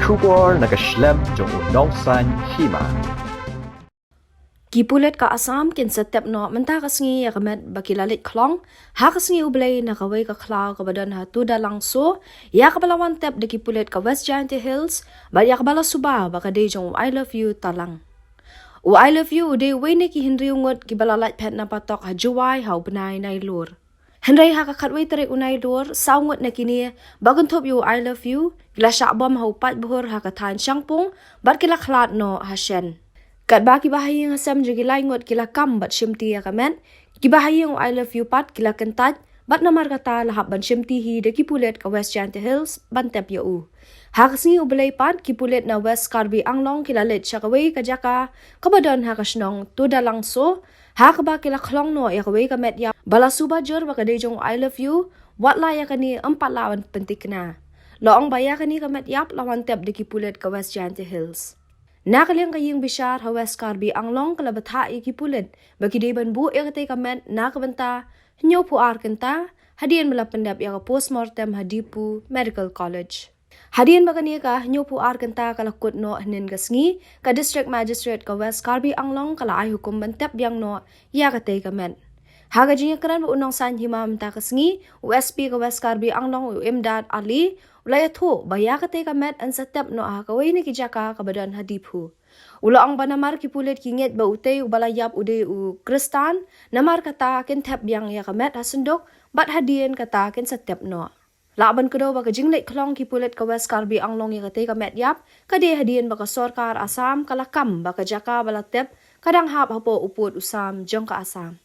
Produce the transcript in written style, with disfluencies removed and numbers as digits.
Kubor nagaslem jong unongsan hima. Gipulet ka Assam kin setep no menta kasngi ya kamet bakilalit klong ha kasngi ublay na kaway ka klaw kabadan ha tuda langso ya kabalawan tep de gipulet ka West Giant Hills ba ya kabala suba baka de jong I love you talang I love you de wayne ki Henry ungot gibalalat pet na patok ha juway ha ubnay na ilur Henry ha kakatway tere unay lur saungot na kini bagun top you I love you gila syakbom ha upat buhur ha katan syangpung bat kila klat no ha shen Kat ba kibahayi nga sam jo gila ingot kila kam bat shimti ya kamen. Kibahayi ng I love you pat kila kentat bat namar kata lahap ban shimti hi de kipulet ka West Giant Hills ban tep ya u. Hakasngi ubelay pat kipulet na West Karbi Anglong kila let siya kaway kajaka kabadon hakasnong tuda langso. Hakaba kila klong no ya kaway kamet ya balasuba jor baka de jong I love you wat la ya kani 4 lawan pentik na. Loong baya kani kamet yap lawan tep de kipulet ka West Giant Hills. Nakaliang kayong bisyar ha West Karbi Anglong kalabatha ikipulit bagi de ban bu ikatay kamet nakabanta hinyo po arkenta hadian malapandap ya ka postmortem hadipu Medical College. Hadian bagani ka hinyo po arkenta kalakot no hanin gasngi ka District Magistrate ka West Karbi Anglong kala ay hukum bantap yang no ya katay kamet. Haga jinya karan unong san himam ta kasngi USP ka West Karbi Anglong Imdad Ali ulay atho baya katay kamet an satep no kaway ni kijaka kabadan hadiphu. Ula ang banamar kipulit kinget ba utay ubalayap uday u kristan namar kata kin tep yang ya kamet hasundok bat hadian kata kin satep no. Laban ko daw baka jinglay klong kipulit ka West Karbi Anglong ya katay kamet yap kade hadian baka sorkar Assam kalakam baka jaka balatep kadang hap hapo upod usam jong ka Assam.